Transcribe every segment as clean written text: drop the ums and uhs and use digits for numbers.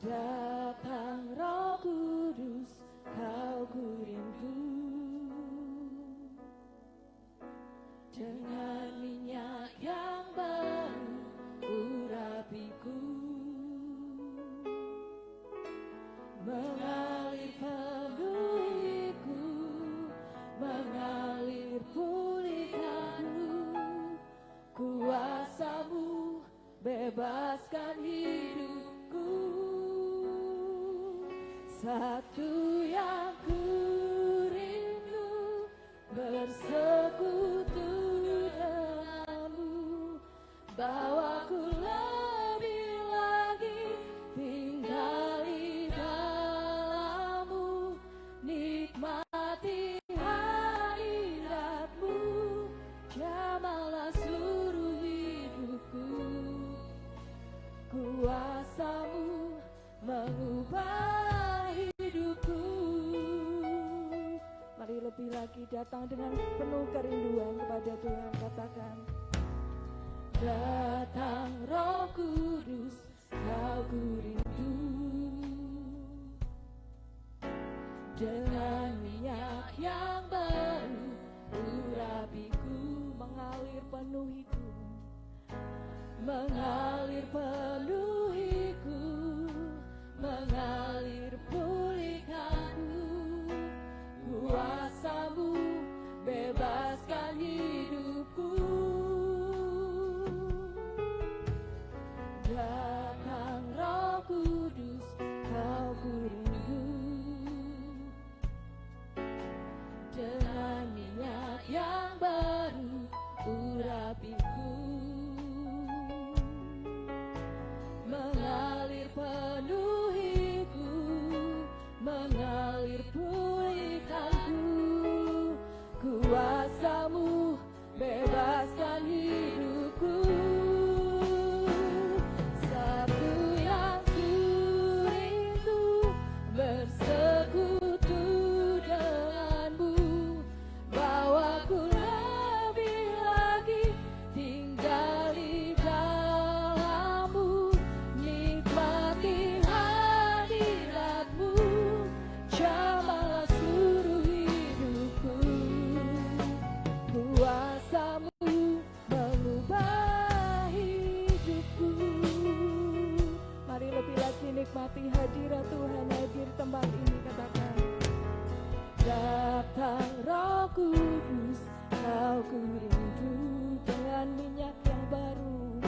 Datang Roh Kudus, Kau ku rindu, dengan minyak yang baru urapiku, mengalir penuhiku, mengalir pulihkanku, kuasa-Mu bebaskan hidupku. Satu yang ku rindu, bersekutu denganmu, bawaku lebih lagi tinggal di dalam-Mu, nikmati hadirat-Mu, jamalah seluruh hidupku, kuasa-Mu mengubah hidupku. Mari lebih lagi datang dengan penuh kerinduan kepada Tuhan, katakan, datang Roh Kudus, Kau ku rindu, dengan minyak yang baru urapiku, mengalir penuhiku, mengalir penuhiku, mengalir pulihkanku, kuasa-Mu bebaskan hidupku. Datang Roh Kudus, Kau ku rindu, dengan minyak yang baru urapiku, mengalir penuhiku, mengalir pulihkanku, kuasa-Mu bebaskan hidupku. Satu yang ku rindu, bersekutu denganmu, bawaku lebih lagi tinggal di dalam-Mu, nikmati hadirat-Mu, jamalah seluruh hidupku, kuasa-Mu mengubah hidupku. Mari lebih lagi nikmati hadirat Tuhan hadir tempat ini, katakan, datang Roh Kudus, Kau ku rindu, dengan minyak yang baru,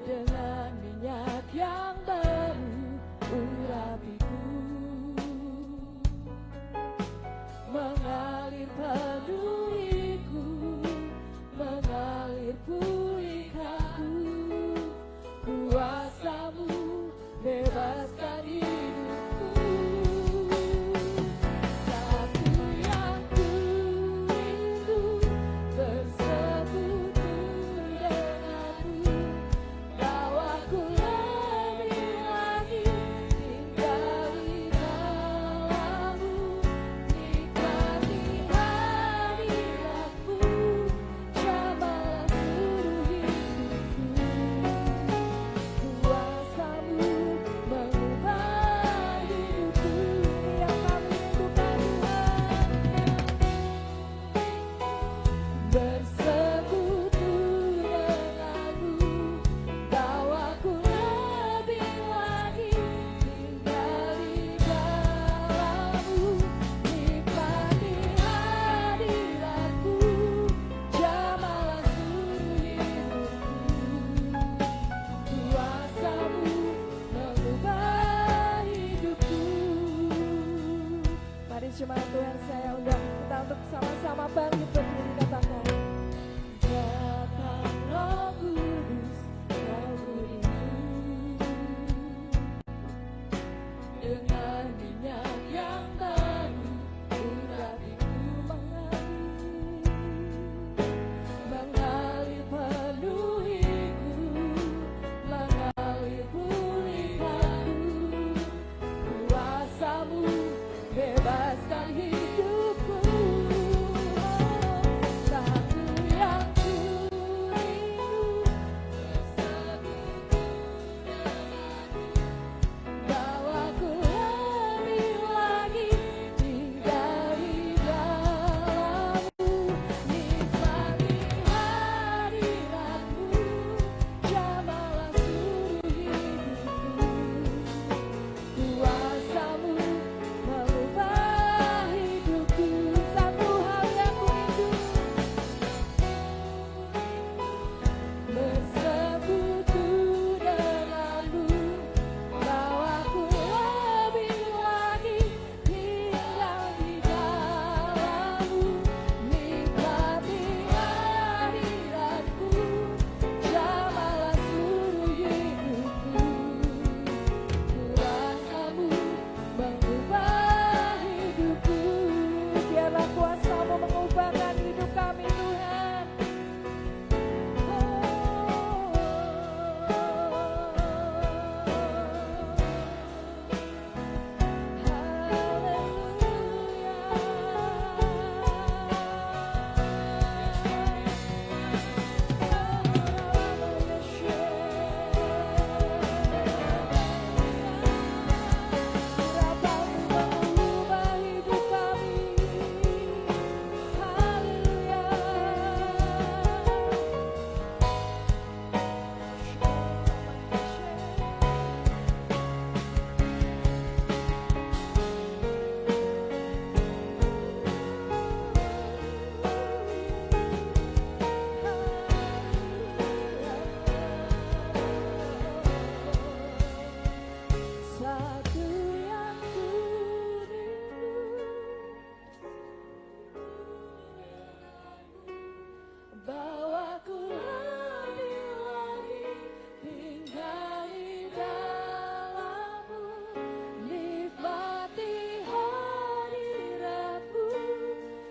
dengan minyak yang baru urapiku, mengalir penuhiku, mengalir pulihkanku, kuasa-Mu bebaskan hidupku. Satu yang ku rindu, bersekutu denganmu, bawaku lebih lagi tinggal di dalam-Mu, nikmati hadirat-Mu, jamalah seluruh hidupku, kuasa-Mu mengubah hidupku. Ini yang kami rindukan, Tuhan, bersekutu denganmu, bawaku lebih lagi tinggal di dalam-Mu, nikmati hadirat-Mu, jamalah seluruh hidupku, kuasa-Mu mengubah hidupku. Mari jemaat Tuhan, saya undang kita untuk sama-sama bangkit berdiri, katakan, datang Roh Kudus, Kau ku rindu, dengan minyak yang baru urapiku, mengalir penuhiku, mengalir pulihkanku, kuasa-Mu bebaskan hidupku.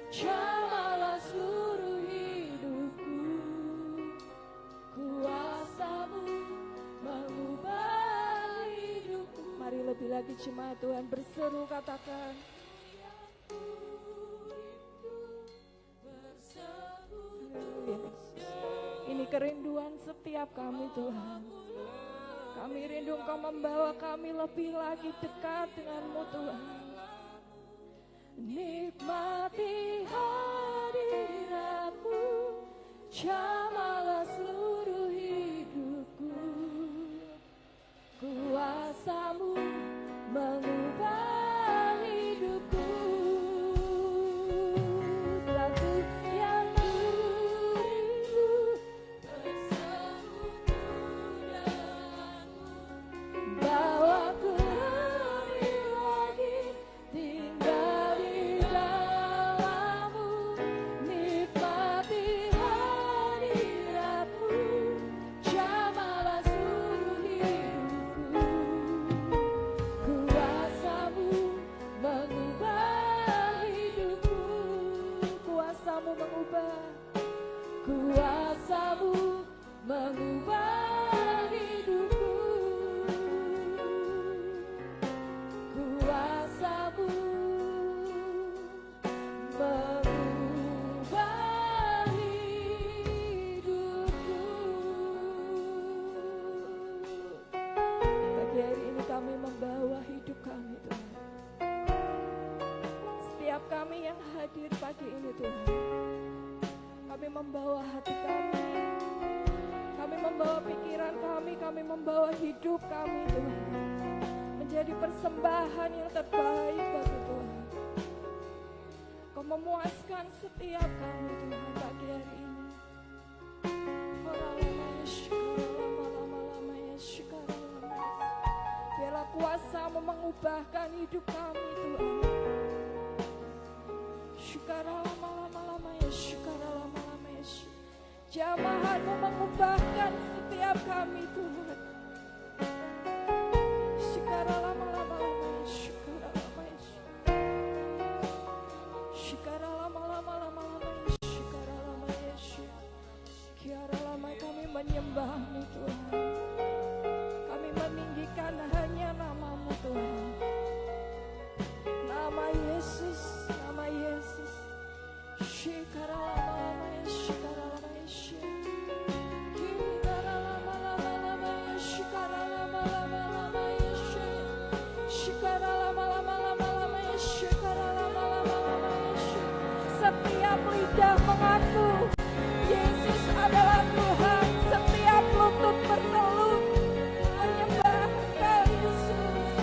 Jamalah seluruh hidupku, kuasa-Mu mengubah hidupku. Mari lebih lagi jemaat Tuhan berseru, katakan. Ini kerinduan setiap kami Tuhan. Kami rindu Engkau membawa kami lebih lagi dekat dengan-Mu Tuhan. Nikmati hadirat-Mu, jamalah seluruh hidupku, kuasa-Mu mengubah hidupku. Satu yang kurindu bersekutu denganmu, bawa ku lebih lagi tinggal di dalam-Mu. Nikmati hadirat-Mu, jamalah seluruh hidupku, kuasa-Mu mengubah hidupku. Kuasa-Mu mengubah, kuasa-Mu mengubah hidupku, kuasa-Mu mengubah hidupku. Pagi hari ini kami membawa hidup kami Tuhan. Setiap kami yang hadir pagi ini Tuhan, kami membawa hati kami membawa pikiran kami membawa hidup kami Tuhan, menjadi persembahan yang terbaik bagi Tuhan. Kau memuaskan setiap kami Tuhan pagi hari ini. Biarlah kuasa-Mu mengubahkan hidup kami Tuhan. Jamahan-Mu mengubahkan setiap kami Tuhan. Kami menyembah-Mu Tuhan. Kami meninggikan hanya nama-Mu Tuhan. Nama Yesus, nama Yesus. Setiap lidah mengaku Yesus adalah Tuhan. Setiap lutut bertelut menyembah Engkau Yesus.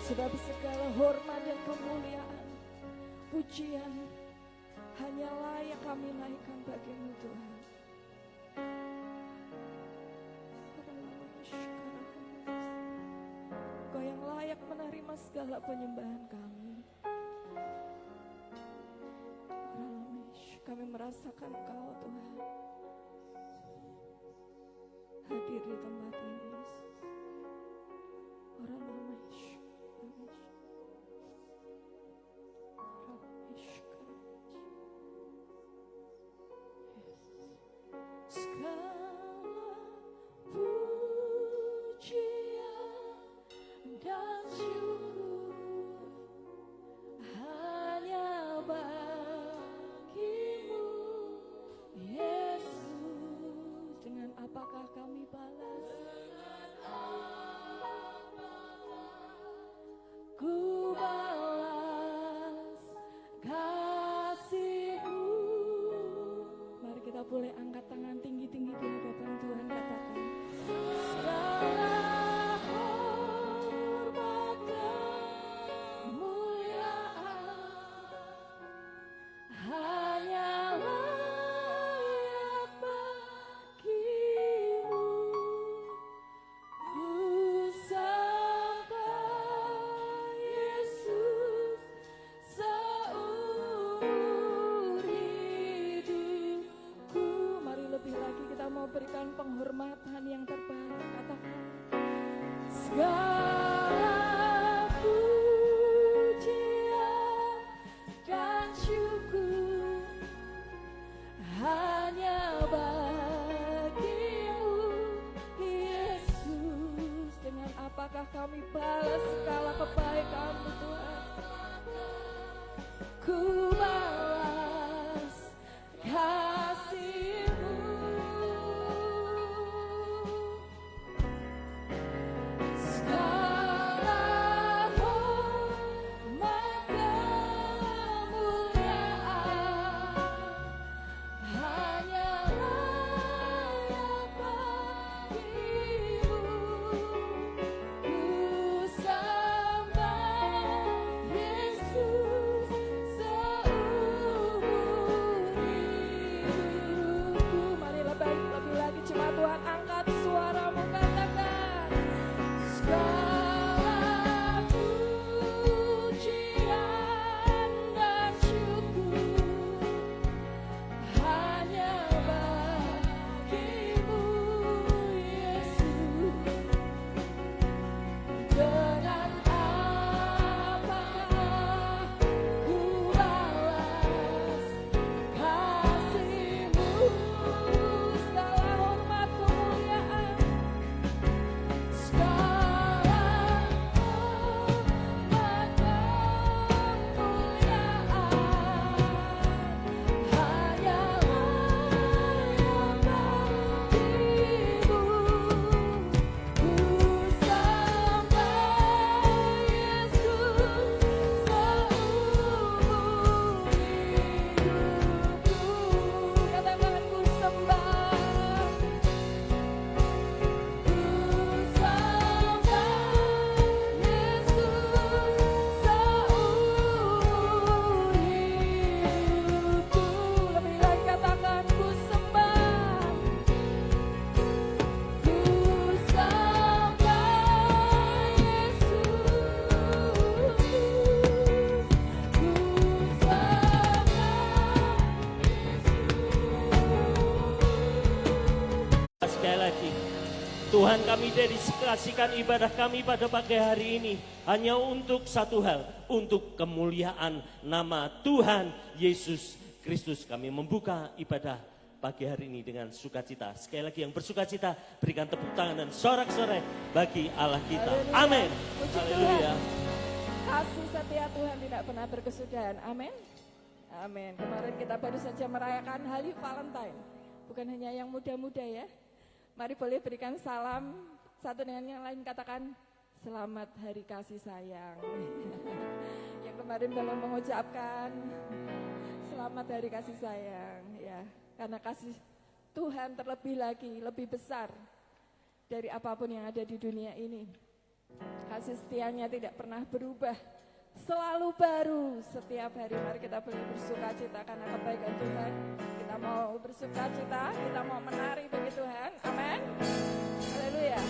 Sebab segala hormat dan kemuliaan, pujian hanya layak kami naikkan bagi-Mu Tuhan. Kau yang layak menerima segala penyembahan kami. Kami merasakan Kau Tuhan hadir di tempat ini Yesus. Segala pujian dan syukur hanya bagi-Mu Yesus. Dengan apakah kami balas balas kasih-Mu. Mari kita boleh angkat tangan tinggi-tinggi di hadapan Tuhan, katakan segala hormat dan kemuliaan hanya layak bagi-Mu. Ku sembah Yesus seumur hidupku. Mari lebih lagi kita mau berikan penghormatan yang terbaik. Katakan segala pujian dan syukur hanya bagi-Mu, Yesus. Dengan apakah kami balas segala kebaikan-Mu, Tuhan? Ku balas kasih-Mu. Segala hormat kemuliaan hanya layak bagi-Mu. Ku sembah Yesus seumur hidupku. Mari lebih lagi cuma Tuhan, angkat suaramu, katakan segala pujian dan syukur hanya bagi-Mu, Yesus. Dengan apakah ku balas kasih-Mu? Segala hormat kemuliaan, segala hormat kemuliaan hanya layak bagi-Mu. Ku sembah Yesus seumur hidupku. Katakan ku sembah, ku sembah Yesus seumur hidupku. Lebih lagi katakan ku sembah, ku sembah Yesus. Sekali lagi, Tuhan, kami dedikasikan ibadah kami pada pagi hari ini hanya untuk satu hal, untuk kemuliaan nama Tuhan Yesus Kristus. Kami membuka ibadah pagi hari ini dengan sukacita. Sekali lagi, yang bersukacita berikan tepuk tangan dan sorak-sorai bagi Allah kita. Haleluya. Amin. Puji Haleluya. Tuhan. Kasih setia Tuhan tidak pernah berkesudahan. Amin. Amin. Kemarin kita baru saja merayakan hari Valentine. Bukan hanya yang muda-muda ya. Mari boleh berikan salam satu dengan yang lain, katakan selamat hari kasih sayang. Yang kemarin belum mengucapkan selamat hari kasih sayang ya. Karena kasih Tuhan terlebih lagi lebih besar dari apapun yang ada di dunia ini. Kasih setianya tidak pernah berubah, selalu baru setiap hari. Mari kita boleh bersukacita karena kebaikan Tuhan. Kita mau bersukacita, kita mau menari bagi Tuhan. Amin. Haleluya.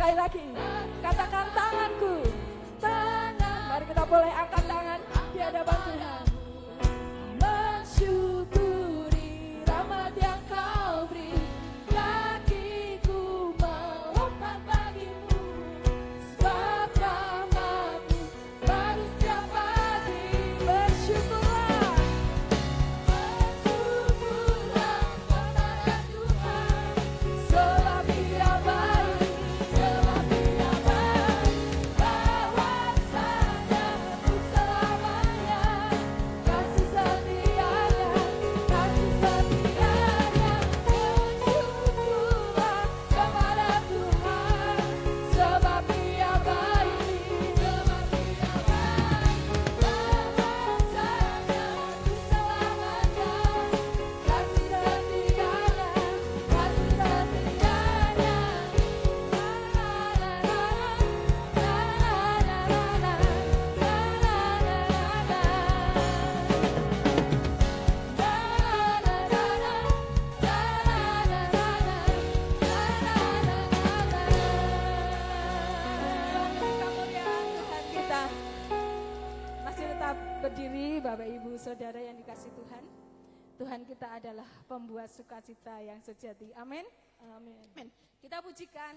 sekali lagi. Katakan tanganku. Tangan. Mari kita boleh angkat tangan di hadapan Tuhan. Mensyukuri rahmat yang kau beri. Kakiku melompat bagimu. Sebab rahmat-Mu baru setiap pagi. Bersyukurlah. Bersyukurlah kepada Tuhan. Sebab Dia baik. Sebab Dia baik. Bahwasanya untuk selamanya. Kasih setianya. Kasih setianya. Bersyukurlah kepada Tuhan. Sebab Dia baik. Sebab Dia baik. Bahwasanya untuk selamanya. Kasih setianya. Kasih setianya. Tuhan kita masih tetap berdiri, Bapak Ibu Saudara yang dikasihi Tuhan. Tuhan kita adalah pembuat sukacita yang sejati. Amin. Amin. Kita pujikan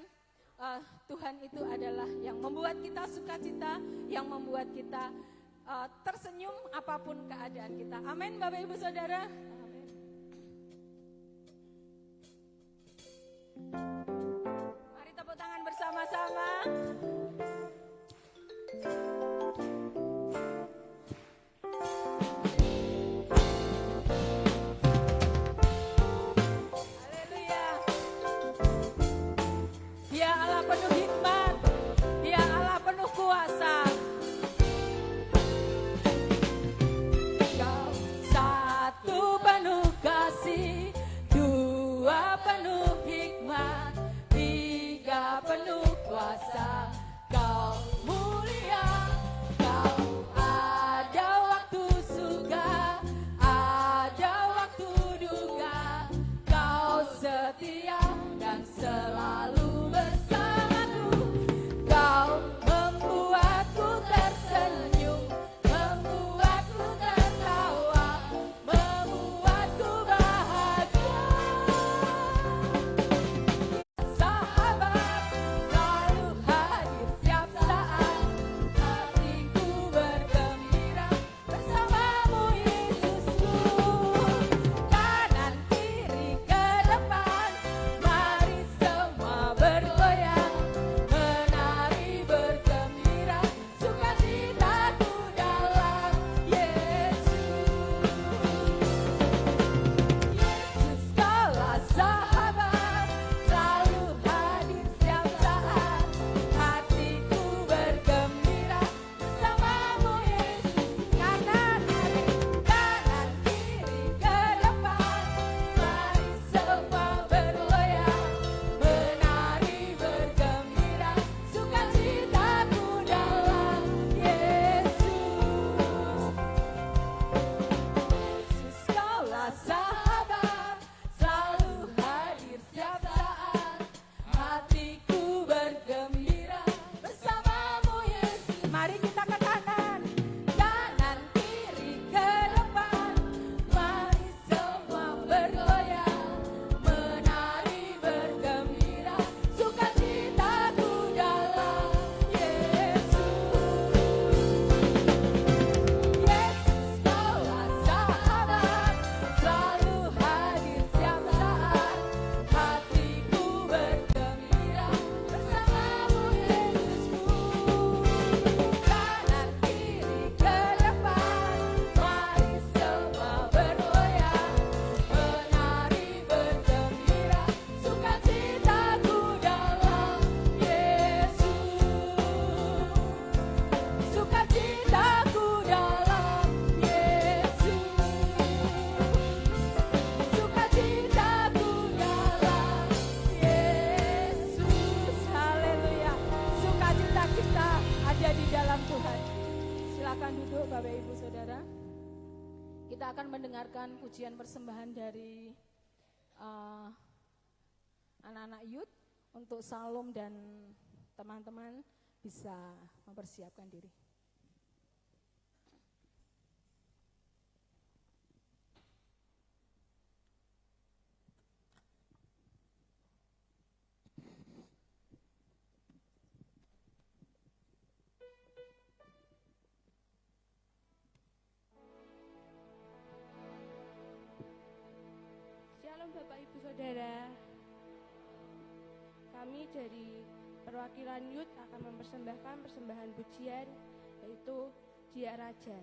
Tuhan itu adalah yang membuat kita sukacita, yang membuat kita tersenyum apapun keadaan kita. Amin, Bapak Ibu Saudara. Amin. Mari tepuk tangan bersama-sama. Haleluya. Dia Allah penuh hikmat, Dia Allah penuh kuasa. Kau satu penuh kasih, dua penuh hikmat, tiga penuh kuasa. Kau mulia, kau ada waktu suka, ada waktu duka. Kau setia dan selalu bersamaku. Kau membuatku tersenyum, membuatku tertawa, membuatku bahagia. Sahabat selalu hadir setiap saat, hatiku bergembira bersamamu Yesusku. Kanan kiri ke depan, mari semua bergoyang, menari bergembira, sukacitaku dalam Yesus. Yesus kaulah sahabat, selalu hadir setiap saat, hatiku bergembira bersamamu Yesus. Kanan kiri ke depan, mari semua bergoyang, menari bergembira, sukacitaku dalam Yesus. Yesus kaulah sahabat, selalu hadir setiap saat, hatiku bergembira bersamamu Yesus. Mari kita ke kanan kiri ke depan, mari semua bergoyang, menari bergembira, sukacitaku dalam Yesus. Yesus kaulah sahabat, selalu hadir setiap saat, hatiku bergembira bersamamu Yesusku. Kanan kiri ke depan, mari semua bergoyang, menari bergembira, sukacitaku dalam Yesus. Sukacitaku dalam Yesus. Sukacitaku dalam Yesus. Haleluya. Sukacita kita ada di dalam Tuhan. Silakan duduk Bapak Ibu Saudara. Kita akan mendengarkan pujian persembahan dari anak-anak youth untuk Salom dan teman-teman bisa mempersiapkan diri. Shalom Bapak Ibu Saudara. Kami dari perwakilan Youth akan mempersembahkan persembahan pujian, yaitu Dia Raja.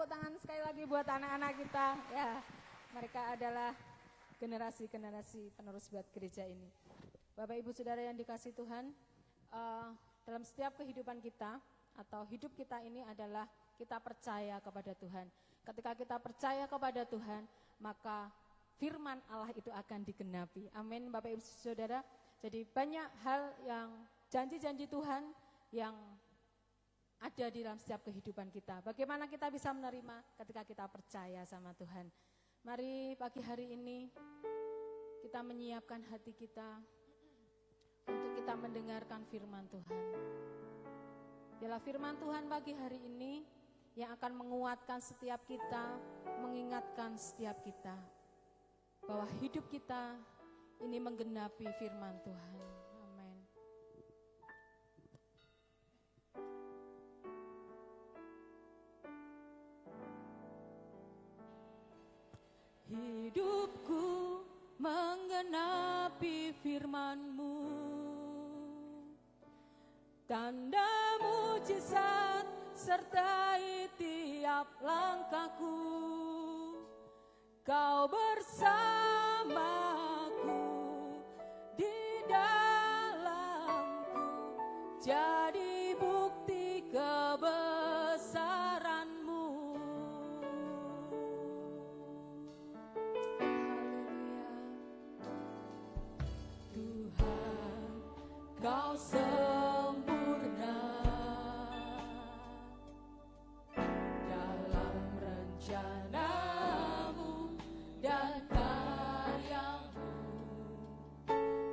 tepuk tangan sekali lagi buat anak-anak kita. Ya, mereka adalah generasi-generasi penerus buat gereja ini. Bapak Ibu Saudara yang dikasihi Tuhan, dalam setiap kehidupan kita atau hidup kita ini adalah kita percaya kepada Tuhan. Ketika kita percaya kepada Tuhan, maka firman Allah itu akan digenapi. Amin Bapak Ibu Saudara. Jadi banyak hal yang janji-janji Tuhan yang ada di dalam setiap kehidupan kita. Bagaimana kita bisa menerima ketika kita percaya sama Tuhan. Mari pagi hari ini kita menyiapkan hati kita untuk kita mendengarkan firman Tuhan. Biarlah firman Tuhan pagi hari ini yang akan menguatkan setiap kita, mengingatkan setiap kita bahwa hidup kita ini menggenapi firman Tuhan. Amin. Hidupku menggenapi firman-Mu, tanda mujizat sertai tiap langkahku. Kau bersamaku di dalamku, jadi bukti kebesaran-Mu. Tuhan, Kau sempurna dalam rencana-Mu dan karya-Mu.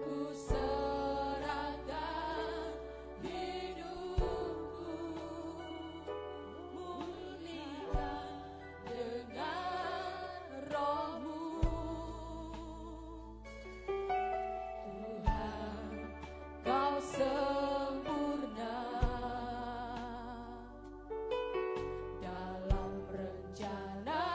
Ku serahkan hidupku, murnikan dengan Roh-Mu. Tuhan, Kau sempurna dalam rencana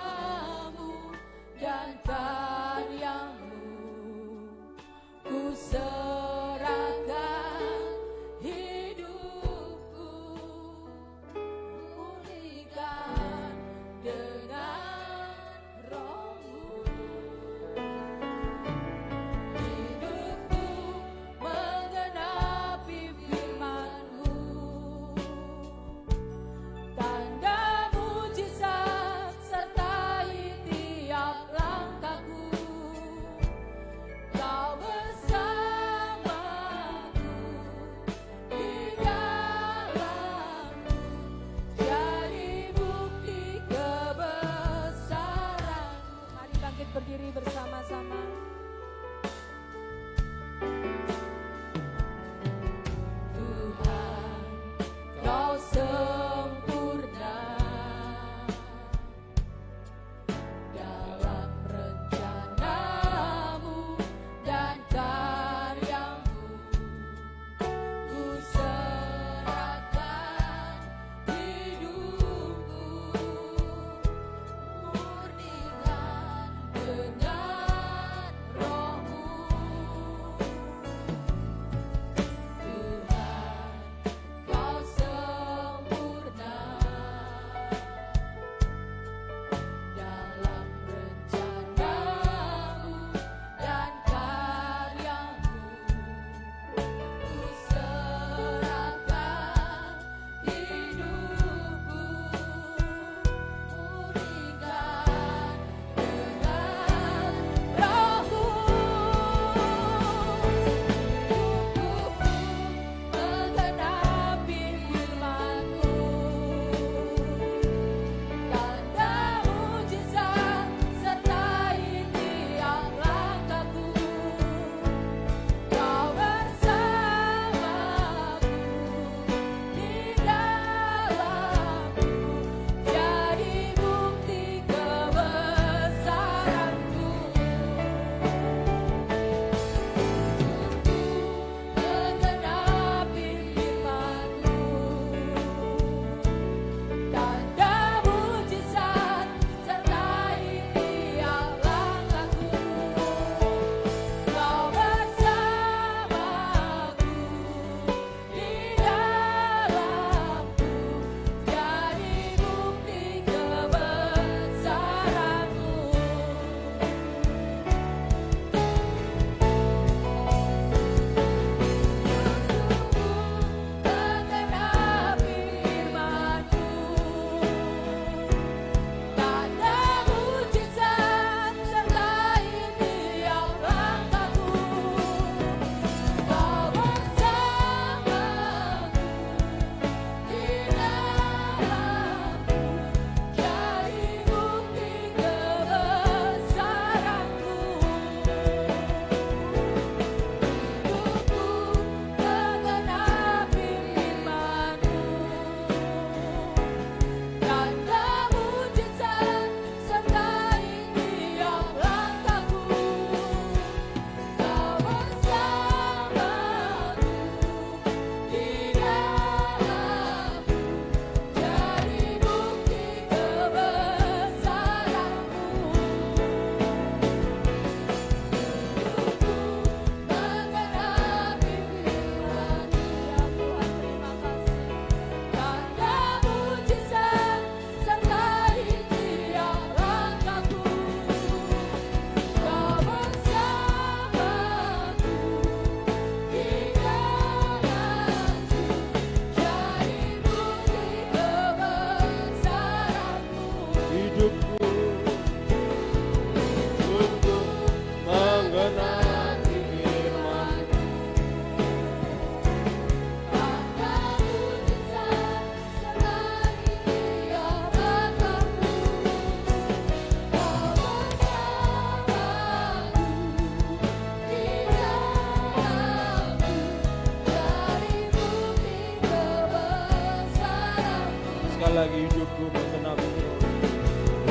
sekali lagi, hidupku menggenapi firman-Mu.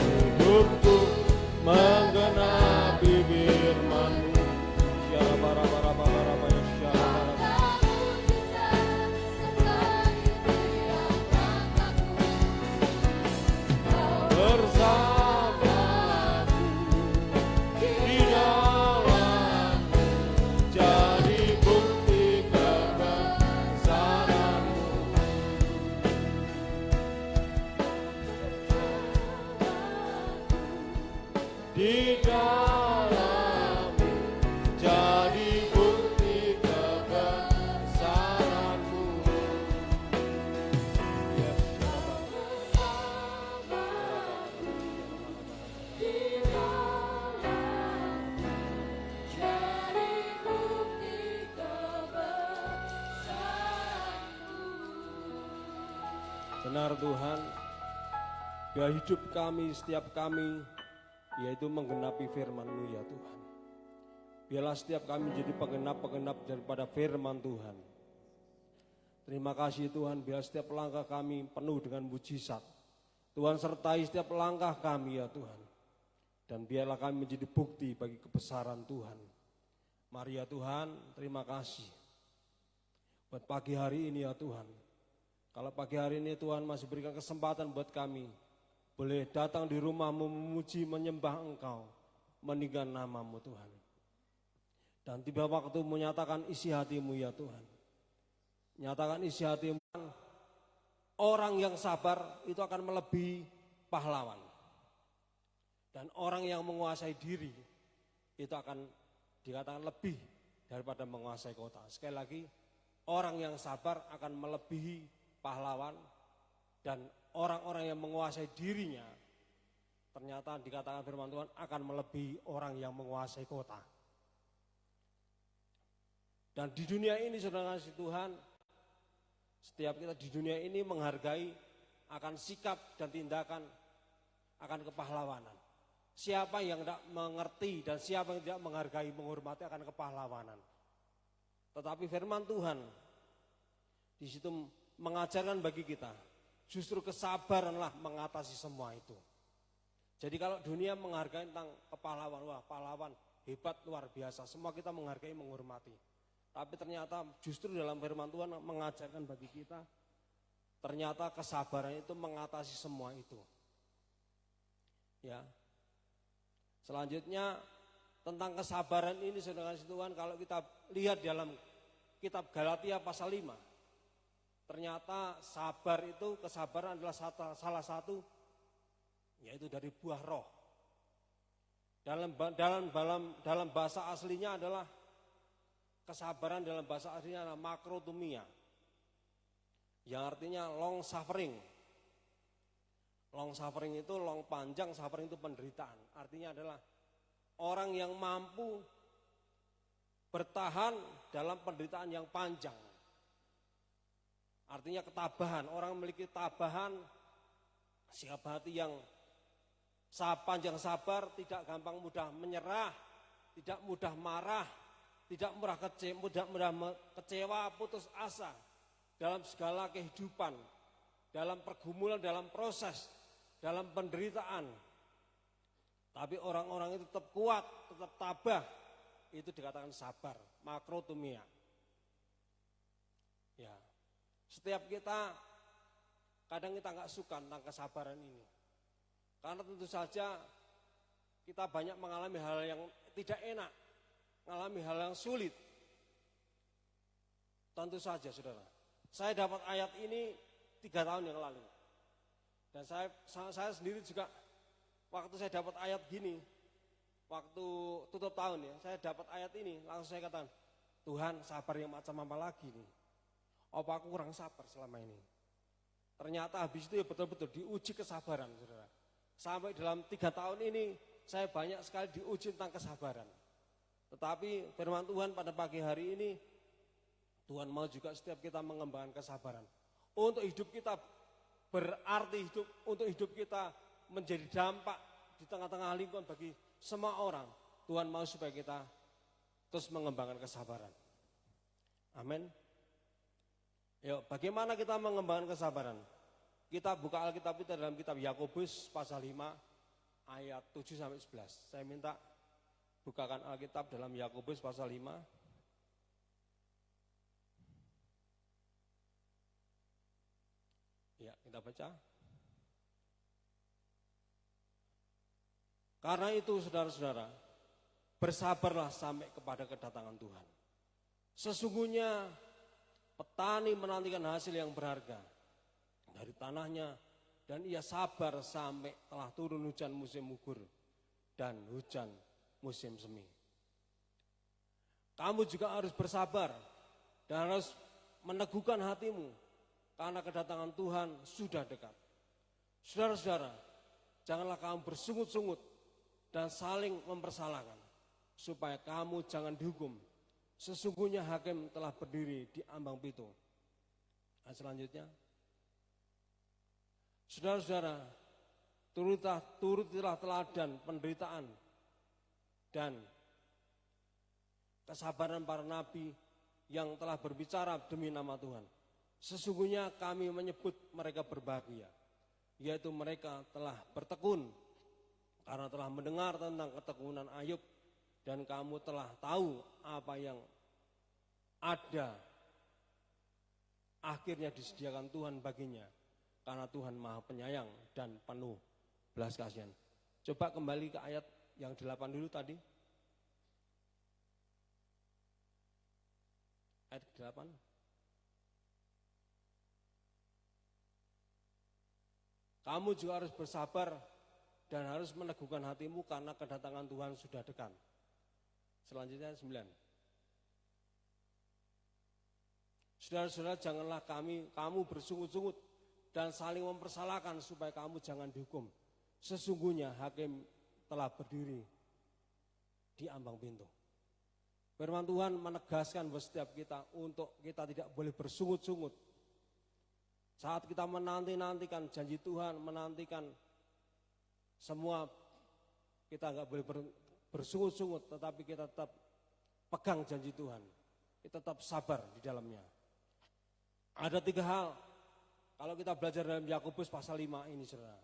Hidupku menggenapi firman-Mu. Syara bara bara bara bara ya syara bara. Bersamaku di dalam-Mu, jadi bukti kebesaran-Mu. Di dalam-Mu, jadi bukti kebesaran-Mu. Ya benar Tuhan, biar hidup kami, setiap kami, yaitu menggenapi firman-Mu ya Tuhan. Biarlah setiap kami menjadi penggenap-penggenap daripada firman Tuhan. Terima kasih Tuhan, biar setiap langkah kami penuh dengan mujizat. Tuhan sertai setiap langkah kami ya Tuhan. Dan biarlah kami menjadi bukti bagi kebesaran Tuhan. Mari ya Tuhan, terima kasih. Buat pagi hari ini ya Tuhan. Kalau pagi hari ini Tuhan masih berikan kesempatan buat kami, boleh datang di rumah-Mu, memuji, menyembah Engkau, meninggikan nama-Mu Tuhan. Dan tiba waktu menyatakan isi hati-Mu ya Tuhan. Nyatakan isi hati-Mu, orang yang sabar itu akan melebihi pahlawan. Dan orang yang menguasai diri itu akan dikatakan lebih daripada menguasai kota. Sekali lagi, orang yang sabar akan melebihi pahlawan, dan orang-orang yang menguasai dirinya ternyata dikatakan firman Tuhan akan melebihi orang yang menguasai kota. Dan di dunia ini saudara kasih Tuhan, setiap kita di dunia ini menghargai akan sikap dan tindakan akan kepahlawanan. Siapa yang tidak mengerti dan siapa yang tidak menghargai, menghormati akan kepahlawanan. Tetapi firman Tuhan di situ mengajarkan bagi kita, justru kesabaranlah mengatasi semua itu. Jadi kalau dunia menghargai tentang kepahlawan, wah pahlawan hebat luar biasa, semua kita menghargai, menghormati. Tapi ternyata justru dalam firman Tuhan mengajarkan bagi kita, ternyata kesabaran itu mengatasi semua itu. Ya. Selanjutnya tentang kesabaran ini saudara Tuhan, kalau kita lihat dalam kitab Galatia pasal 5, ternyata sabar itu, kesabaran adalah salah satu, yaitu dari buah roh. Dalam bahasa aslinya adalah, kesabaran dalam bahasa aslinya adalah makrotumia, yang artinya long suffering. Long suffering itu long panjang, suffering itu penderitaan. Artinya adalah orang yang mampu bertahan dalam penderitaan yang panjang. Artinya ketabahan, orang memiliki ketabahan, sikap hati yang panjang sabar, tidak gampang mudah menyerah, tidak mudah marah, tidak mudah kecewa, putus asa dalam segala kehidupan, dalam pergumulan, dalam proses, dalam penderitaan. Tapi orang-orang itu tetap kuat, tetap tabah, itu dikatakan sabar, makrotumia. Ya. Setiap kita, kadang kita nggak suka tentang kesabaran ini. Karena tentu saja kita banyak mengalami hal yang tidak enak, mengalami hal yang sulit. Tentu saja saudara, saya dapat ayat ini 3 tahun yang lalu. Dan saya sendiri juga, waktu saya dapat ayat gini, waktu tutup tahun ya, saya dapat ayat ini, langsung saya katakan, Tuhan sabar yang macam apa lagi nih? Apa aku kurang sabar selama ini? Ternyata habis itu ya betul-betul diuji kesabaran, saudara. Sampai dalam 3 tahun ini saya banyak sekali diuji tentang kesabaran. Tetapi firman Tuhan pada pagi hari ini, Tuhan mau juga setiap kita mengembangkan kesabaran. Untuk hidup kita berarti hidup, untuk hidup kita menjadi dampak di tengah-tengah lingkungan bagi semua orang. Tuhan mau supaya kita terus mengembangkan kesabaran. Amin. Yuk, bagaimana kita mengembangkan kesabaran? Kita buka Alkitab kita dalam kitab Yakobus pasal 5 ayat 7 sampai 11. Saya minta bukakan Alkitab dalam Yakobus pasal 5. Ya, kita baca. Karena itu saudara-saudara, bersabarlah sampai kepada kedatangan Tuhan. Sesungguhnya petani menantikan hasil yang berharga dari tanahnya, dan ia sabar sampai telah turun hujan musim gugur dan hujan musim semi. Kamu juga harus bersabar dan harus meneguhkan hatimu, karena kedatangan Tuhan sudah dekat. Saudara-saudara, janganlah kamu bersungut-sungut dan saling mempersalahkan, supaya kamu jangan dihukum. Sesungguhnya hakim telah berdiri di ambang pintu. Nah, selanjutnya, saudara-saudara, turutilah teladan penderitaan dan kesabaran para nabi yang telah berbicara demi nama Tuhan. Sesungguhnya kami menyebut mereka berbahagia, yaitu mereka telah bertekun, karena telah mendengar tentang ketekunan Ayub, dan kamu telah tahu apa yang ada akhirnya disediakan Tuhan baginya, karena Tuhan Maha Penyayang dan penuh belas kasihan. Coba kembali ke ayat yang 8 dulu tadi. Ayat 8. Kamu juga harus bersabar dan harus meneguhkan hatimu, karena kedatangan Tuhan sudah dekat. Selanjutnya 9. Saudara-saudara, janganlah kamu bersungut-sungut dan saling mempersalahkan, supaya kamu jangan dihukum. Sesungguhnya hakim telah berdiri di ambang pintu. Firman Tuhan menegaskan buat setiap kita untuk kita tidak boleh bersungut-sungut. Saat kita menanti-nantikan janji Tuhan, menantikan semua, kita enggak boleh bersungut-sungut, tetapi kita tetap pegang janji Tuhan. Kita tetap sabar di dalamnya. Ada 3 hal, kalau kita belajar dalam Yakobus pasal 5 ini, saudara.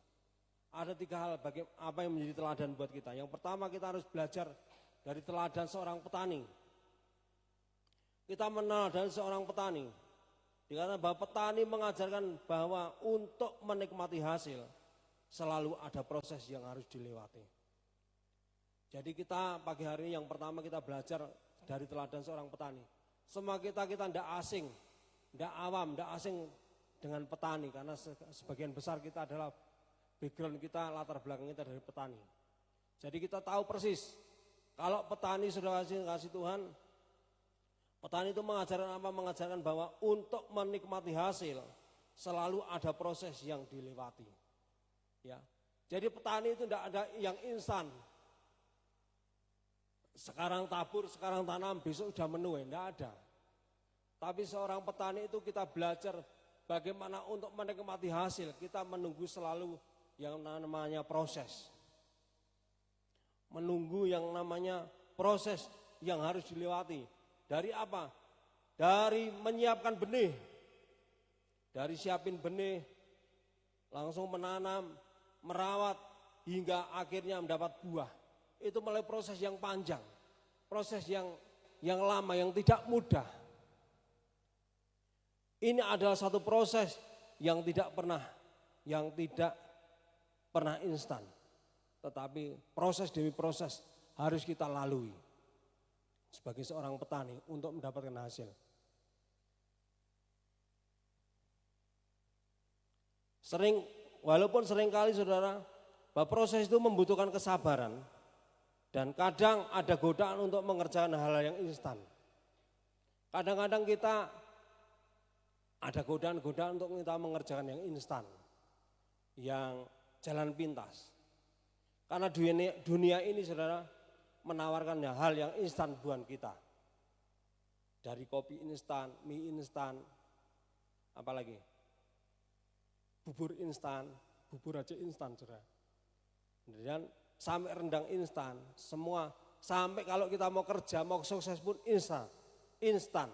Ada 3 hal apa yang menjadi teladan buat kita. Yang pertama, kita harus belajar dari teladan seorang petani. Kita meneladani seorang petani. Dikatakan bahwa petani mengajarkan bahwa untuk menikmati hasil selalu ada proses yang harus dilewati. Jadi kita pagi hari ini yang pertama kita belajar dari teladan seorang petani. Semua kita tidak asing, tidak awam, tidak asing dengan petani, karena sebagian besar kita adalah background kita, latar belakang kita dari petani. Jadi kita tahu persis kalau petani sudah kasih Tuhan, petani itu mengajarkan apa? Mengajarkan bahwa untuk menikmati hasil selalu ada proses yang dilewati. Ya, jadi petani itu tidak ada yang instan. Sekarang tabur, sekarang tanam, besok sudah menuai, tidak ada. Tapi seorang petani itu kita belajar bagaimana untuk menikmati hasil. Kita menunggu selalu yang namanya proses. Menunggu yang namanya proses yang harus dilewati. Dari apa? Dari menyiapkan benih. Dari siapin benih, langsung menanam, merawat, hingga akhirnya mendapat buah. Itu melalui proses yang panjang. Proses yang lama, yang tidak mudah. Ini adalah satu proses yang tidak pernah instan. Tetapi proses demi proses harus kita lalui sebagai seorang petani untuk mendapatkan hasil. Walaupun seringkali saudara, bahwa proses itu membutuhkan kesabaran, dan kadang ada godaan untuk mengerjakan hal-hal yang instan. Kadang-kadang kita ada godaan-godaan untuk kita mengerjakan yang instan, yang jalan pintas. Karena dunia ini saudara menawarkan hal yang instan buat kita. Dari kopi instan, mie instan, apalagi bubur instan, bubur aja instan saudara. Dan sampai rendang instan, semua sampai kalau kita mau kerja, mau sukses pun instan,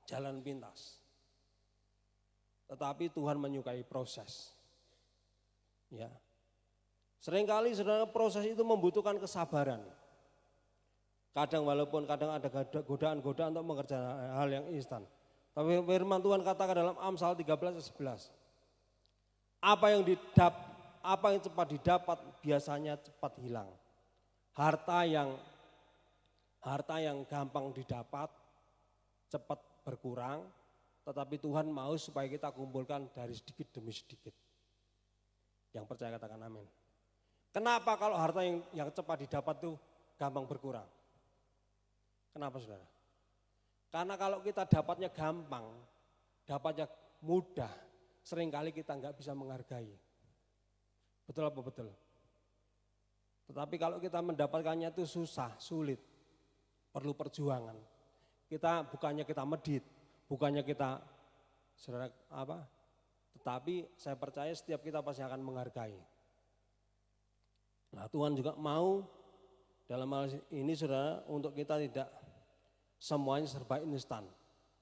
jalan pintas. tetapi Tuhan menyukai proses. Ya. Seringkali saudara proses itu membutuhkan kesabaran. Kadang ada godaan-godaan untuk mengerjakan hal yang instan. Tapi firman Tuhan katakan dalam Amsal 13:11. Apa yang cepat didapat biasanya cepat hilang. Harta yang gampang didapat cepat berkurang, tetapi Tuhan mau supaya kita kumpulkan dari sedikit demi sedikit. Yang percaya katakan amin. Kenapa kalau harta yang cepat didapat itu gampang berkurang? Kenapa saudara? Karena kalau kita dapatnya gampang, dapatnya mudah, seringkali kita nggak bisa menghargai. Betul apa betul? Tetapi kalau kita mendapatkannya itu susah, sulit, perlu perjuangan. Bukannya kita medit, bukannya kita saudara tetapi saya percaya setiap kita pasti akan menghargai. Nah, Tuhan juga mau dalam hal ini saudara untuk kita tidak semuanya serba instan,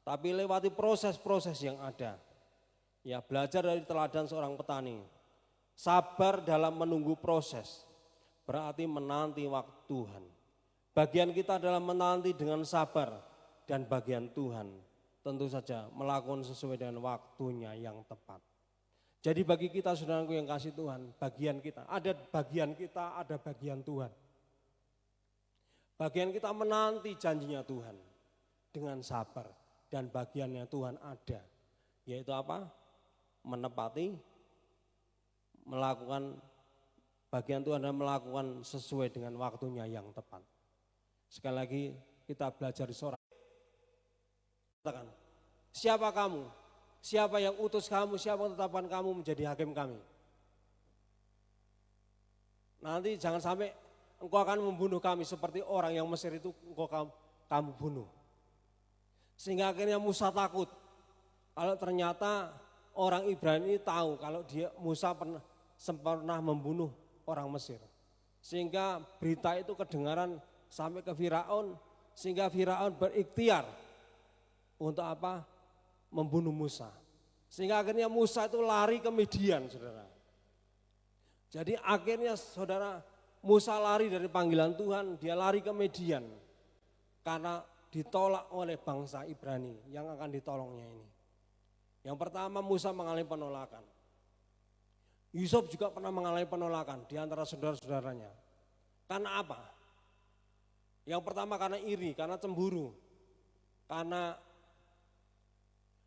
tapi lewati proses-proses yang ada. Ya, belajar dari teladan seorang petani. Sabar dalam menunggu proses, berarti menanti waktu Tuhan. Bagian kita adalah menanti dengan sabar, dan bagian Tuhan tentu saja melakukan sesuai dengan waktunya yang tepat. Jadi bagi kita saudaraku yang kasih Tuhan, bagian kita, ada bagian Tuhan. Bagian kita menanti janjinya Tuhan dengan sabar, dan bagiannya Tuhan ada, yaitu apa? Menepati, melakukan bagian Tuhan dan melakukan sesuai dengan waktunya yang tepat. Sekali lagi kita belajar di seorang. Katakan, siapa kamu? Siapa yang utus kamu? Siapa yang tetapkan kamu menjadi hakim kami? Nanti jangan sampai engkau akan membunuh kami seperti orang yang Mesir itu kamu bunuh. Sehingga akhirnya Musa takut. Kalau ternyata orang Ibrani tahu kalau Musa pernah membunuh orang Mesir. Sehingga berita itu kedengaran sampai ke Firaun, sehingga Firaun berikhtiar untuk apa? Membunuh Musa. Sehingga akhirnya Musa itu lari ke Midian, saudara. Jadi akhirnya saudara, Musa lari dari panggilan Tuhan, dia lari ke Midian. Karena ditolak oleh bangsa Ibrani yang akan ditolongnya ini. Yang pertama Musa mengalami penolakan. Yusuf juga pernah mengalami penolakan di antara saudara-saudaranya. Karena apa? Yang pertama karena iri, karena cemburu. Karena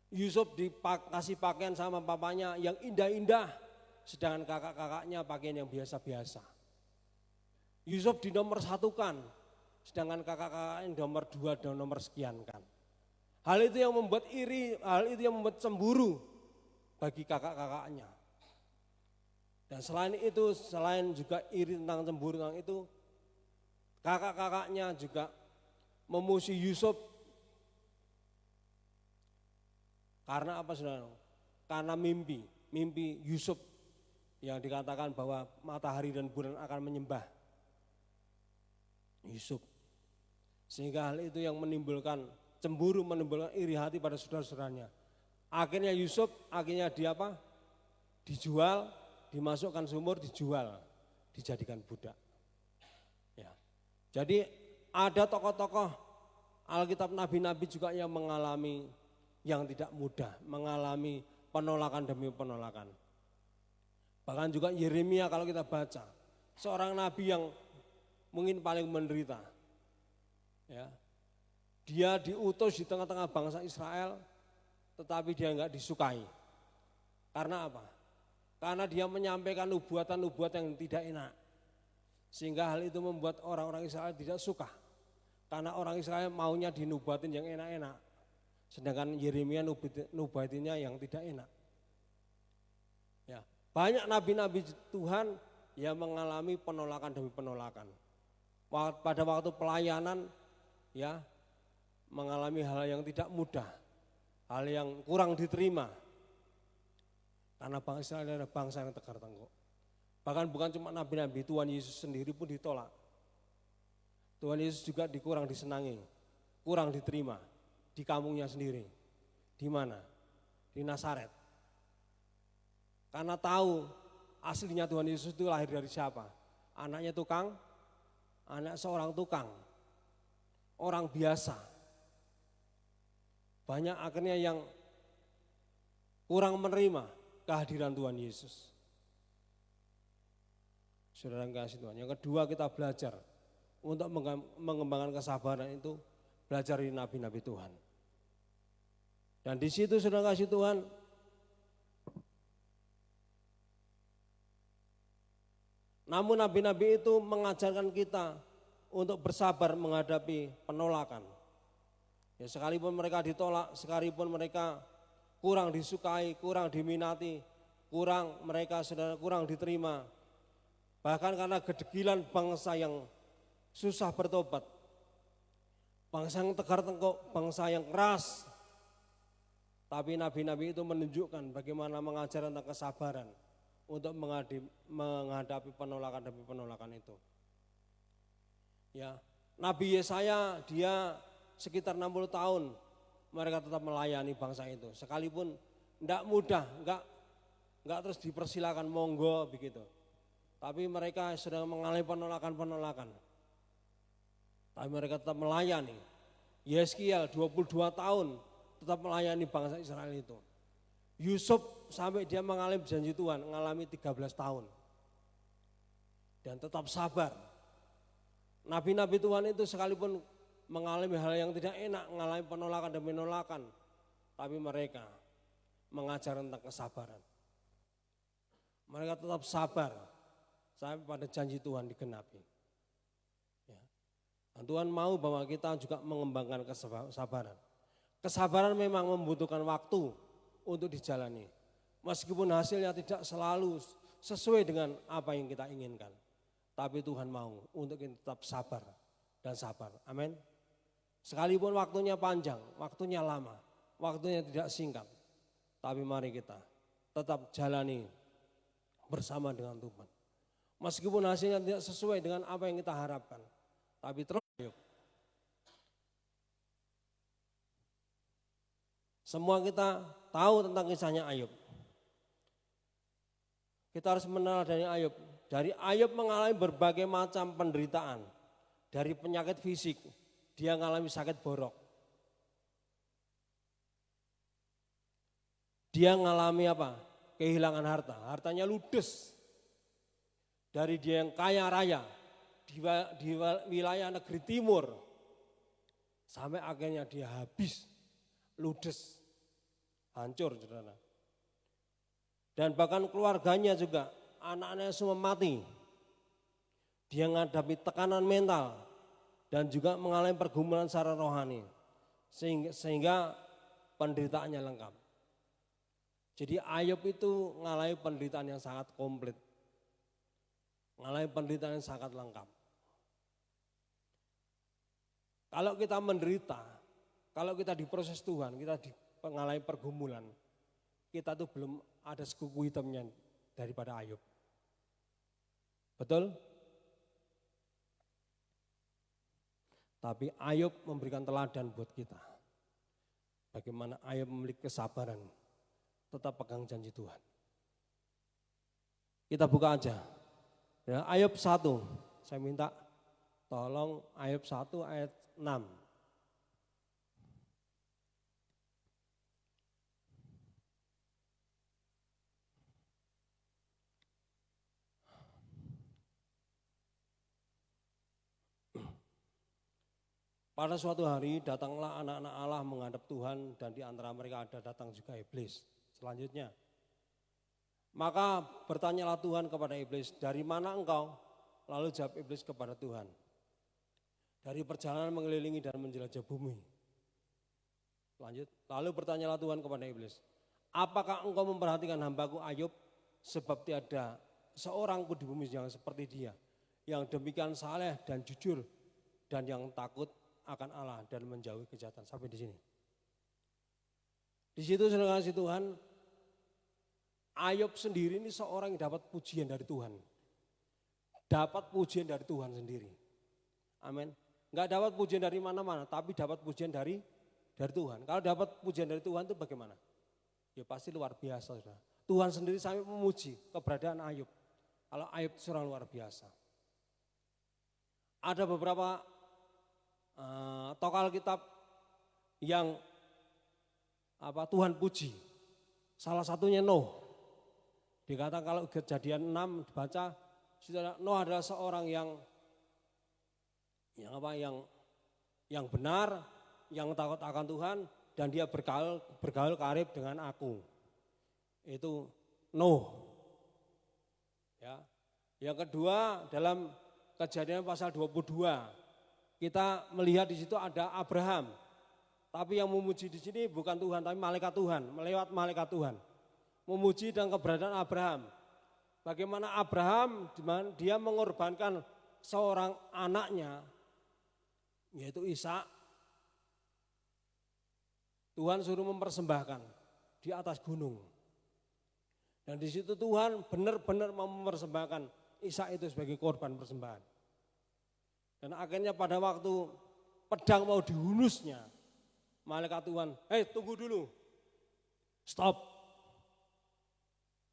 Yusuf dikasih pakaian sama papanya yang indah-indah, sedangkan kakak-kakaknya pakaian yang biasa-biasa. Yusuf dinomor satukan, sedangkan kakak-kakaknya nomor 2 dan nomor sekian kan. Hal itu yang membuat iri, hal itu yang membuat cemburu bagi kakak-kakaknya. Dan selain itu, selain juga iri tentang cemburu tentang itu, kakak-kakaknya juga memusuhi Yusuf. Karena apa saudara? Karena mimpi Yusuf yang dikatakan bahwa matahari dan bulan akan menyembah Yusuf. Sehingga hal itu yang menimbulkan cemburu, menimbulkan iri hati pada saudara-saudaranya. Akhirnya Yusuf, dijual, dimasukkan sumur, dijual, dijadikan budak. Ya. Jadi ada tokoh-tokoh Alkitab nabi-nabi juga yang mengalami yang tidak mudah, mengalami penolakan demi penolakan. Bahkan juga Yeremia kalau kita baca, seorang nabi yang mungkin paling menderita. Ya. Dia diutus di tengah-tengah bangsa Israel, tetapi dia enggak disukai. Karena apa? Karena dia menyampaikan nubuatan-nubuatan yang tidak enak. Sehingga hal itu membuat orang-orang Israel tidak suka. Karena orang Israel maunya dinubuatin yang enak-enak. Sedangkan Yeremia nubatinya yang tidak enak. Ya, banyak nabi-nabi Tuhan yang mengalami penolakan demi penolakan. Pada waktu pelayanan, ya, mengalami hal yang tidak mudah, hal yang kurang diterima. Karena bangsa Israel adalah bangsa yang tegar tengkuk. Bahkan bukan cuma nabi-nabi, Tuhan Yesus sendiri pun ditolak. Tuhan Yesus juga kurang disenangi, kurang diterima di kampungnya sendiri. Di mana? Di Nazaret. Karena tahu aslinya Tuhan Yesus itu lahir dari siapa? Anaknya tukang, anak seorang tukang, orang biasa. Banyak akhirnya yang kurang menerima kehadiran Tuhan Yesus. Saudara yang kasih Tuhan. Yang kedua, kita belajar untuk mengembangkan kesabaran itu, belajar dari nabi-nabi Tuhan. Dan di situ saudara kasih Tuhan, namun nabi-nabi itu mengajarkan kita untuk bersabar menghadapi penolakan. Ya, sekalipun mereka ditolak, sekalipun mereka kurang disukai, kurang diminati, mereka saudara kurang diterima. Bahkan karena kedegilan bangsa yang susah bertobat, bangsa yang tegar tengkuk, bangsa yang keras. Tapi nabi-nabi itu menunjukkan bagaimana mengajar tentang kesabaran untuk menghadapi penolakan demi penolakan itu. Ya, Nabi Yesaya dia sekitar 60 tahun mereka tetap melayani bangsa itu. Sekalipun tidak mudah, enggak terus dipersilakan monggo begitu. Tapi mereka sedang mengalami penolakan-penolakan. Tapi mereka tetap melayani. Yeskiel 22 tahun tetap melayani bangsa Israel itu. Yusuf sampai dia mengalami janji Tuhan, mengalami 13 tahun. Dan tetap sabar. Nabi-nabi Tuhan itu sekalipun mengalami hal yang tidak enak, mengalami penolakan demi penolakan. Tapi mereka mengajar tentang kesabaran. Mereka tetap sabar sampai pada janji Tuhan digenapi. Ya. Dan Tuhan mau bahwa kita juga mengembangkan kesabaran. Kesabaran memang membutuhkan waktu untuk dijalani. Meskipun hasilnya tidak selalu sesuai dengan apa yang kita inginkan. Tapi Tuhan mau untuk kita tetap sabar dan sabar. Amin. Sekalipun waktunya panjang, waktunya lama, waktunya tidak singkat. Tapi mari kita tetap jalani bersama dengan Tuhan. Meskipun hasilnya tidak sesuai dengan apa yang kita harapkan. Tapi terus yuk. Semua kita tahu tentang kisahnya Ayub. Kita harus mengenal dari Ayub. Dari Ayub mengalami berbagai macam penderitaan. Dari penyakit fisik, dia mengalami sakit borok. Dia mengalami apa? Kehilangan harta. Hartanya ludes. Dari dia yang kaya raya di wilayah negeri timur. Sampai akhirnya dia habis, ludes. Hancur, saudara. Dan bahkan keluarganya juga, anak-anaknya semua mati. Dia menghadapi tekanan mental dan juga mengalami pergumulan secara rohani. Sehingga penderitaannya lengkap. Jadi Ayub itu mengalami penderitaan yang sangat komplit. Mengalami penderitaan yang sangat lengkap. Kalau kita menderita, kalau kita diproses Tuhan, kita mengalami pergumulan, kita tuh belum ada sekuku hitamnya daripada Ayub. Betul? Tapi Ayub memberikan teladan buat kita. Bagaimana Ayub memiliki kesabaran, tetap pegang janji Tuhan. Kita buka aja. Ya, Ayub 1, saya minta tolong Ayub 1 ayat 6. Pada suatu hari datanglah anak-anak Allah menghadap Tuhan dan di antara mereka ada datang juga iblis. Selanjutnya, maka bertanyalah Tuhan kepada iblis, dari mana engkau? Lalu jawab iblis kepada Tuhan, dari perjalanan mengelilingi dan menjelajah bumi. Lanjut, lalu bertanyalah Tuhan kepada iblis, apakah engkau memperhatikan hambaku Ayub? Sebab tiada seorang pun di bumi yang seperti dia, yang demikian saleh dan jujur dan yang takut akan Allah dan menjauhi kejahatan. Sampai di sini. Di situ saudara kasih Tuhan, Ayub sendiri ini seorang yang dapat pujian dari Tuhan. Dapat pujian dari Tuhan sendiri. Amin. Enggak dapat pujian dari mana-mana, tapi dapat pujian dari Tuhan. Kalau dapat pujian dari Tuhan itu bagaimana? Ya pasti luar biasa, saudara. Tuhan sendiri sampai memuji keberadaan Ayub. Kalau Ayub itu seorang luar biasa. Ada beberapa tokoh Alkitab yang Tuhan puji. Salah satunya Nuh. Dikatakan kalau Kejadian 6 dibaca, Nuh adalah seorang yang benar, yang takut akan Tuhan, dan dia bergaul karib dengan aku. Itu Nuh. Ya. Yang kedua dalam Kejadian pasal 22, kita melihat di situ ada Abraham. Tapi yang memuji di sini bukan Tuhan, tapi malaikat Tuhan, melewat malaikat Tuhan. Memuji dan keberadaan Abraham. Bagaimana Abraham, dia mengorbankan seorang anaknya, yaitu Ishak. Tuhan suruh mempersembahkan di atas gunung. Dan di situ Tuhan benar-benar mempersembahkan Ishak itu sebagai korban persembahan. Dan akhirnya pada waktu pedang mau dihunusnya, malaikat Tuhan, tunggu dulu, stop.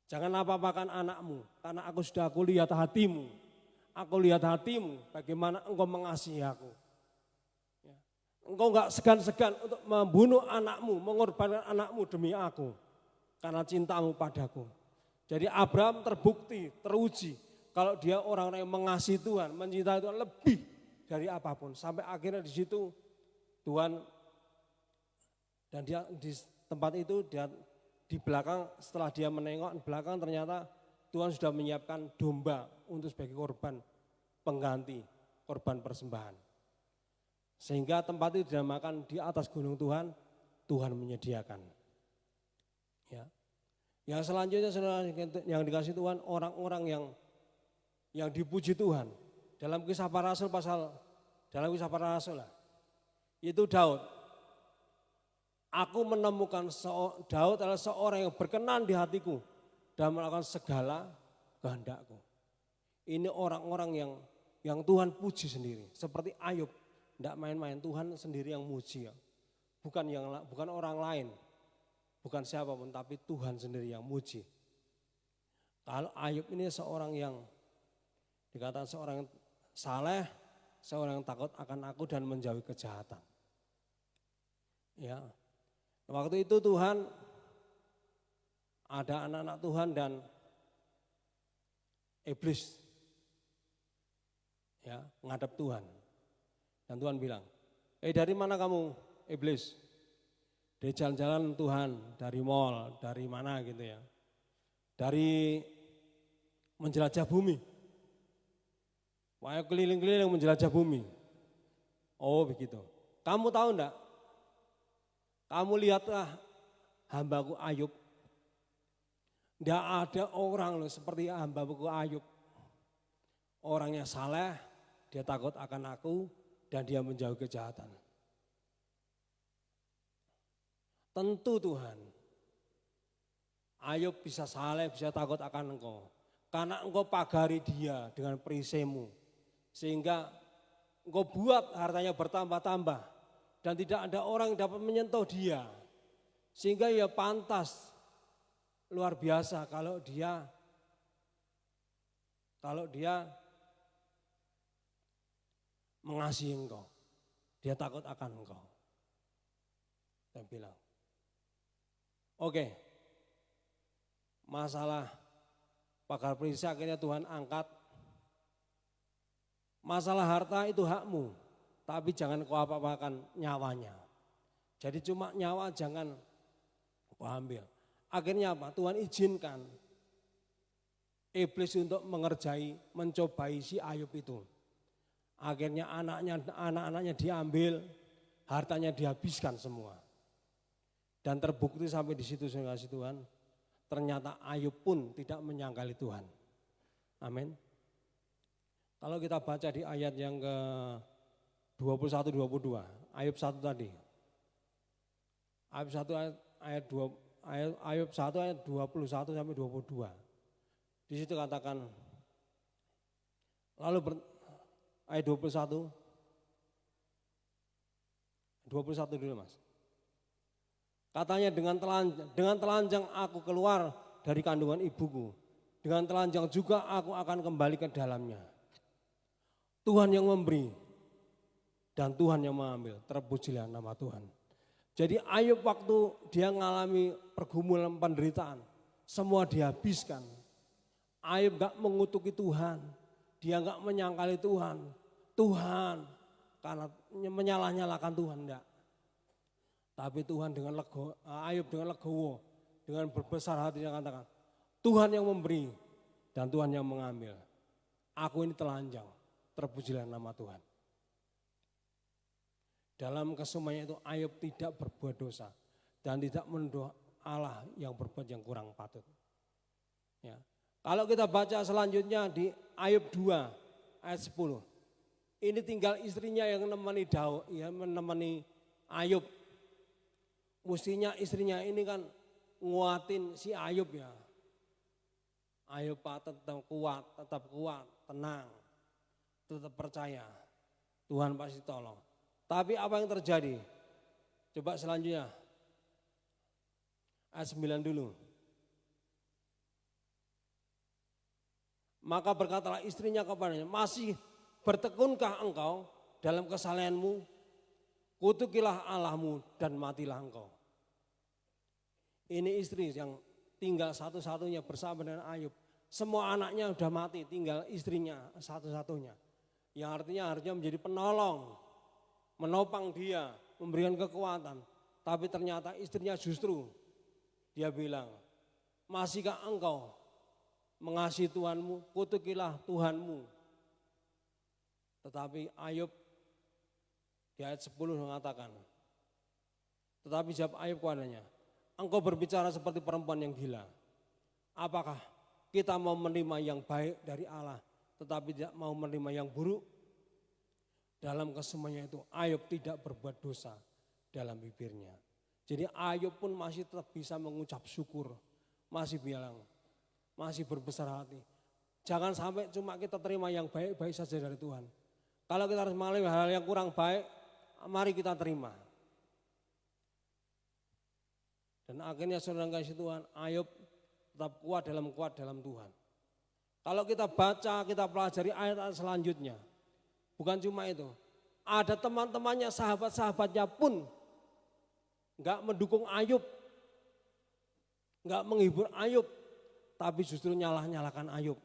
Jangan apa-apakan anakmu, karena aku lihat hatimu. Aku lihat hatimu, bagaimana engkau mengasihi aku. Ya. Engkau enggak segan-segan untuk membunuh anakmu, mengorbankan anakmu demi aku. Karena cintamu padaku. Jadi Abraham terbukti, teruji, kalau dia orang yang mengasihi Tuhan, mencintai Tuhan lebih dari apapun. Sampai akhirnya di situ Tuhan, dan dia di tempat itu, dia di belakang, setelah dia menengok di belakang, ternyata Tuhan sudah menyiapkan domba untuk sebagai korban pengganti, korban persembahan. Sehingga tempat itu dinamakan di atas gunung Tuhan, Tuhan menyediakan. Ya. Yang selanjutnya yang dikasih Tuhan, orang-orang yang dipuji Tuhan. Dalam Kisah Para Rasul itu Daud. Aku menemukan Daud adalah seorang yang berkenan di hatiku dan melakukan segala kehendakku. Ini orang-orang yang Tuhan puji sendiri. Seperti Ayub, tidak main-main, Tuhan sendiri yang muji. Ya. Bukan orang lain, bukan siapapun, tapi Tuhan sendiri yang muji. Kalau Ayub ini seorang yang dikatakan seorang yang saleh, seorang yang takut akan aku dan menjauhi kejahatan. Ya. Waktu itu Tuhan, ada anak-anak Tuhan dan iblis ya, menghadap Tuhan. Dan Tuhan bilang, dari mana kamu iblis? Dari jalan-jalan Tuhan, dari mall, dari mana gitu ya. Dari menjelajah bumi. Wah, keliling-keliling menjelajah bumi. Oh begitu. Kamu tahu enggak? Kamu lihatlah hambaku Ayub. Tidak ada orang loh seperti hambaku Ayub. Orangnya saleh, dia takut akan aku dan dia menjauhi kejahatan. Tentu Tuhan, Ayub bisa saleh, bisa takut akan engkau. Karena engkau pagari dia dengan perisaimu. Sehingga engkau buat hartanya bertambah-tambah. Dan tidak ada orang yang dapat menyentuh dia. Sehingga ya pantas, luar biasa kalau dia mengasihi engkau. Dia takut akan engkau. Saya bilang, oke, masalah pagar perisai akhirnya Tuhan angkat. Masalah harta itu hakmu, tapi jangan kau apa-apakan nyawanya. Jadi cuma nyawa jangan kau ambil. Akhirnya apa? Tuhan izinkan iblis untuk mencobai si Ayub itu. Akhirnya anak-anaknya diambil, hartanya dihabiskan semua. Dan terbukti sampai di situ saya kasih Tuhan, ternyata Ayub pun tidak menyangkali Tuhan. Amin. Kalau kita baca di ayat yang ke 21-22, Ayub 1 tadi. Ayub 1 ayat 21 sampai 22. Di situ katakan, ayat 21 dulu Mas. Katanya dengan telanjang aku keluar dari kandungan ibuku. Dengan telanjang juga aku akan kembali ke dalamnya. Tuhan yang memberi dan Tuhan yang mengambil. Terpujilah nama Tuhan. Jadi Ayub waktu dia mengalami pergumulan penderitaan, semua dihabiskan. Ayub gak mengutuki Tuhan, dia gak menyangkali Tuhan. Tuhan, karena menyalah-nyalakan Tuhan enggak. Tapi Tuhan dengan Ayub dengan legowo, dengan berbesar hati dia katakan, Tuhan yang memberi dan Tuhan yang mengambil. Aku ini telanjang, terpujilah nama Tuhan. Dalam kesemuanya itu Ayub tidak berbuat dosa dan tidak menuduh Allah yang berbuat yang kurang patut. Ya. Kalau kita baca selanjutnya di Ayub 2 ayat 10. Ini tinggal istrinya yang menemani Ayub. Mestinya istrinya ini kan nguatin si Ayub ya. Ayub tetap kuat, tenang, tetap percaya. Tuhan pasti tolong. Tapi apa yang terjadi? Coba selanjutnya. Ayat 9 dulu. Maka berkatalah istrinya kepadanya, masih bertekunkah engkau dalam kesalehanmu? Kutukilah Allahmu dan matilah engkau. Ini istri yang tinggal satu-satunya bersama dengan Ayub. Semua anaknya sudah mati, tinggal istrinya satu-satunya. Yang artinya harusnya menjadi penolong, menopang dia, memberikan kekuatan. Tapi ternyata istrinya justru dia bilang, masihkah engkau mengasihi Tuhanmu, kutukilah Tuhanmu. Tetapi Ayub di ayat 10 mengatakan, tetapi jawab Ayub kepadanya, engkau berbicara seperti perempuan yang gila. Apakah kita mau menerima yang baik dari Allah, tetapi tidak mau menerima yang buruk? Dalam kesemuanya itu Ayub tidak berbuat dosa dalam bibirnya. Jadi Ayub pun masih tetap bisa mengucap syukur, masih bilang, masih berbesar hati. Jangan sampai cuma kita terima yang baik-baik saja dari Tuhan. Kalau kita harus mengalami hal yang kurang baik, mari kita terima. Dan akhirnya saudara kasih Tuhan, Ayub tetap kuat dalam Tuhan. Kalau kita baca, kita pelajari ayat-ayat selanjutnya. Bukan cuma itu, ada teman-temannya, sahabat-sahabatnya pun enggak mendukung Ayub, enggak menghibur Ayub, tapi justru nyalakan Ayub.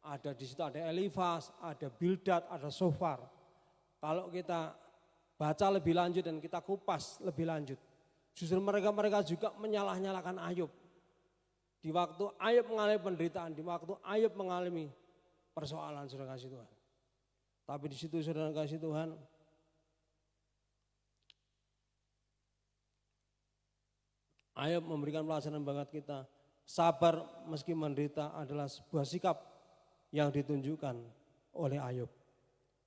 Ada di situ ada Elifas, ada Bildad, ada Sofar. Kalau kita baca lebih lanjut dan kita kupas lebih lanjut, justru mereka juga nyalakan Ayub. Di waktu Ayub mengalami penderitaan, di waktu Ayub mengalami persoalan, saudara kasih Tuhan. Tapi di situ saudara kasih Tuhan, Ayub memberikan pelajaran bagi kita. Sabar meski menderita adalah sebuah sikap yang ditunjukkan oleh Ayub.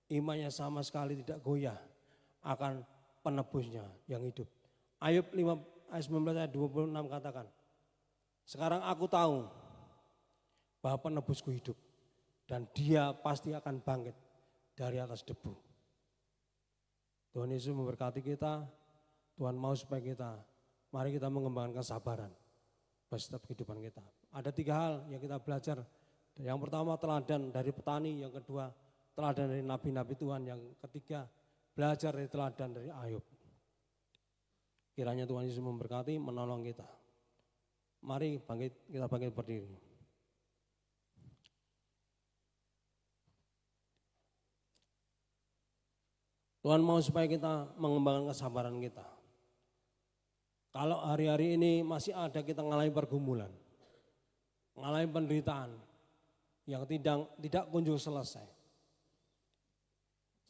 Imannya sama sekali tidak goyah akan penebusnya yang hidup. Ayub 5 ayat 19 ayat 26 katakan, sekarang aku tahu bahwa penebusku hidup dan dia pasti akan bangkit dari atas debu. Tuhan Yesus memberkati kita, Tuhan mau supaya mari kita mengembangkan kesabaran pada setiap kehidupan kita. Ada 3 hal yang kita belajar. Yang pertama teladan dari petani, yang kedua teladan dari nabi-nabi Tuhan, yang ketiga belajar dari teladan dari Ayub. Kiranya Tuhan Yesus memberkati, menolong kita. Mari kita bangkit berdiri. Tuhan mau supaya kita mengembangkan kesabaran kita. Kalau hari-hari ini masih ada kita mengalami pergumulan, mengalami penderitaan yang tidak kunjung selesai.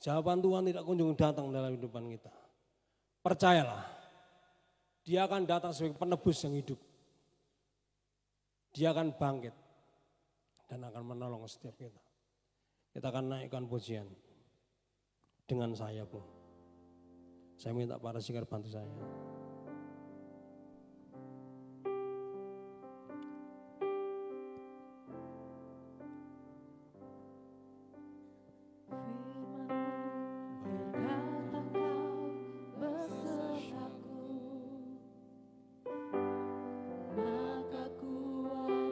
Jawaban Tuhan tidak kunjung datang dalam kehidupan kita. Percayalah, Dia akan datang sebagai penebus yang hidup. Dia akan bangkit dan akan menolong setiap kita. Kita akan naikkan pujian dengan saya pun. Saya minta para singer bantu saya. Maka kuat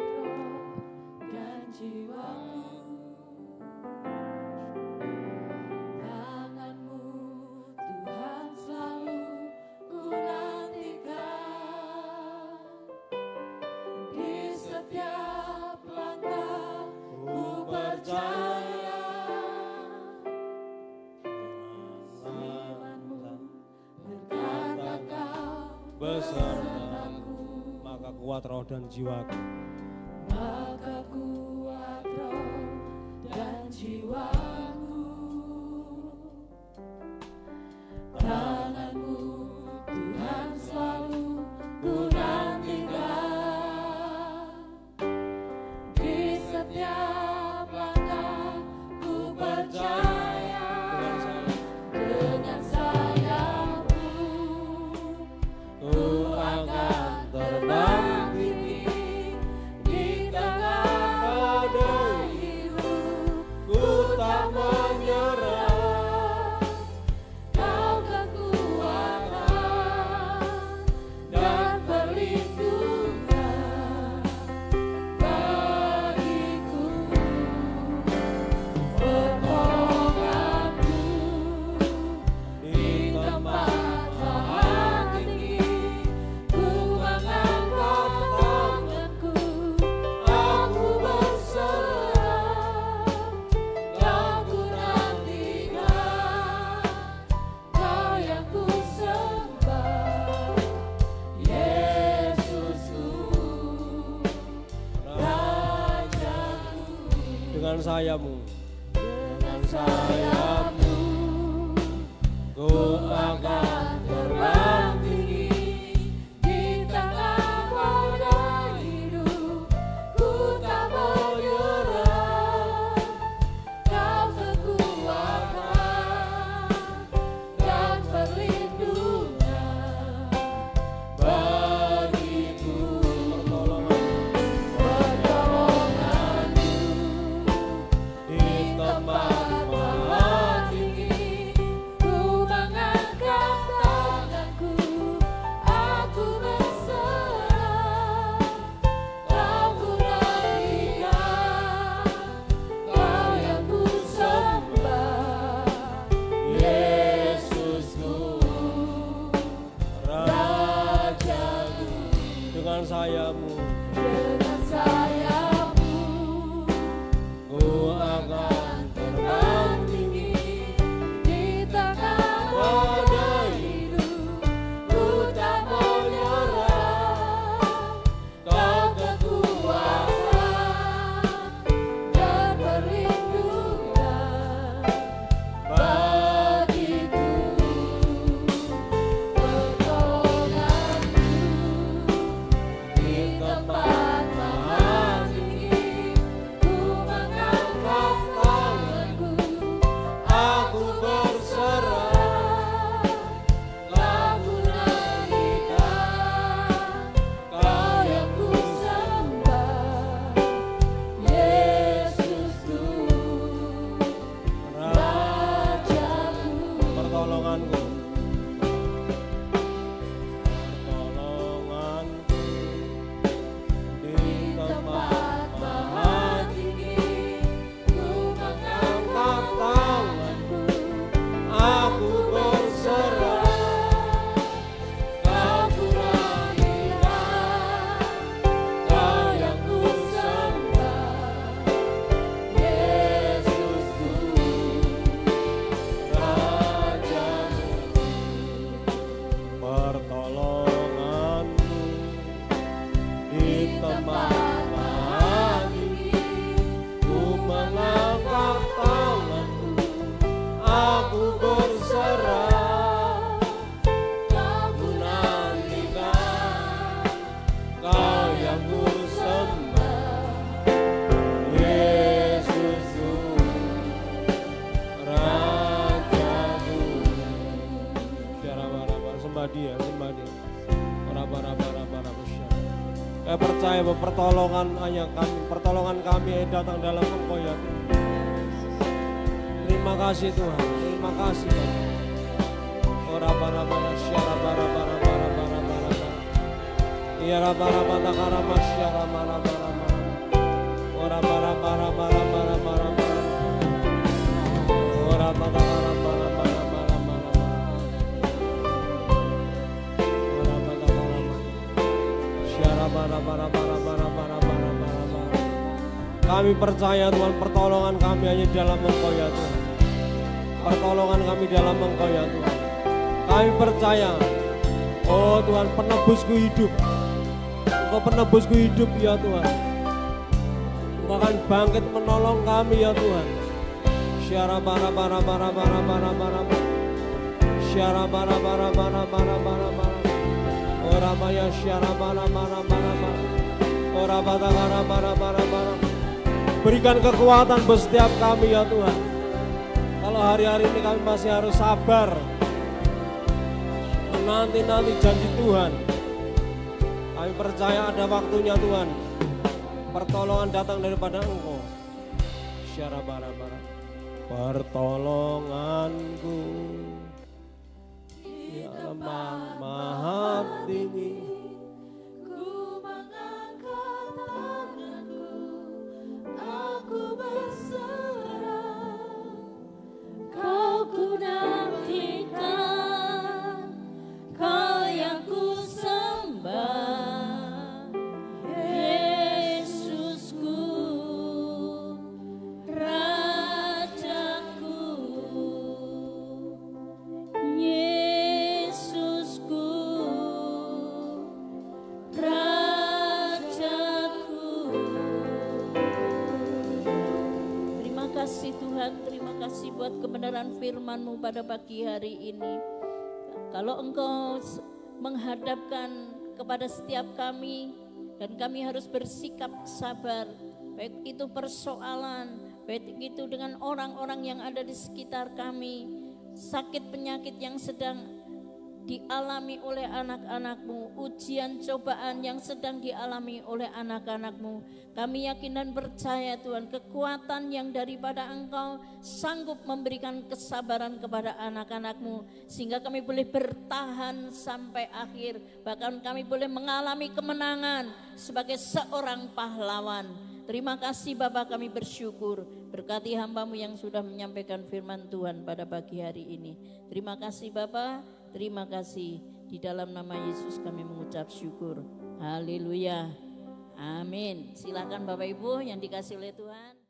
besertaku, maka kuat roh dan jiwaku. Maka kuat roh dan jiwaku, tanganmu Tuhan selalu ku nantikan, di setiap langkah ku percaya, dengan sayapmu ku akan terbang tinggi di tengah badai hidup. Ku tak menyerah, Kau kekuatan dan perlindungan bagiku, pertolonganku di tempat maha tinggi. Ku mengangkat tanganku, aku berserah, Kau ku nantikan, Kau yang ku sembah, Yesusku, Rajaku. Dengan sayapmu, Dengan sayapmu ku akan terbang tinggi di tengah badai hidup. Ku tak menyerah, Kau kekuatan dan perlindungan bagiku, pertolonganku di tempat maha tinggi. Ku mengangkat tanganku, aku berserah, Kau ku nantikan, Kau yang ku sembah, Yesusku, Rajaku. dengan sayapmu, Dengan sayapmu ku akan terbang tinggi di tengah badai hidup. Ku tak menyerah, Kau kekuatan dan perlindungan bagiku, pertolonganku di tempat maha tinggi. Ku mengangkat tanganku, aku berserah, Kau ku nantikan, Kau yang ku sembah, Yesusku, Rajaku. pertolonganku, di tempat maha tinggi. Ku mengangkat tanganku, aku berserah, Kau ku nantikan, Kau yang ku sembah, Yesusku, Rajaku. pertolonganku di tempat maha tinggi. Ku mengangkat tanganku, aku berserah, Kau ku nantikan, Kau yang ku sembah, Yesusku, Rajaku. Sembah Dia, sembah Dia. Saya percaya bahwa pertolongan kami datang dalam Engkau ya Tuhan. Terima kasih Tuhan, terima kasih Tuhan. Kami percaya Tuhan, pertolongan kami hanya dalam Engkau ya Tuhan. Pertolongan kami dalam Engkau ya Tuhan. Kami percaya Oh Tuhan, penebusku hidup. Engkau penebusku hidup ya Tuhan. Engkau akan bangkit menolong kami ya Tuhan. Syara bara bara bara bara bara bara. Syara bara bara bara bara bara bara. Ora maya syara bara bara bara bara. Ora bara bara bara bara bara. Berikan kekuatan buat setiap kami ya Tuhan. Kalau hari-hari ini kami masih harus sabar menanti-nanti janji Tuhan, kami percaya ada waktunya Tuhan. Pertolongan datang daripada Engkau. Syara bara bara. Pertolonganku di lemah maha tinggi. Ku mengangkat tanganku, aku berserah. Kau ku nantikan, Kau yang ku sembah, Yesusku, Rajaku, Yesusku, Rajaku. Terima kasih Tuhan, terima kasih buat kebenaran firman-Mu pada pagi hari ini. Kalau Engkau menghadapkan kepada setiap kami dan kami harus bersikap sabar, baik itu persoalan, baik itu dengan orang-orang yang ada di sekitar kami, sakit penyakit yang sedang dialami oleh anak-anak-Mu, ujian cobaan yang sedang dialami oleh anak-anak-Mu. Kami yakin dan percaya Tuhan, kekuatan yang daripada Engkau sanggup memberikan kesabaran kepada anak-anak-Mu, sehingga kami boleh bertahan sampai akhir, bahkan kami boleh mengalami kemenangan sebagai seorang pahlawan. Terima kasih Bapa, kami bersyukur. Berkati hamba-Mu yang sudah menyampaikan firman Tuhan pada pagi hari ini. Terima kasih Bapa, terima kasih. Di dalam nama Yesus kami mengucap syukur. Haleluya. Amin. Silakan Bapak Ibu yang dikasihi oleh Tuhan.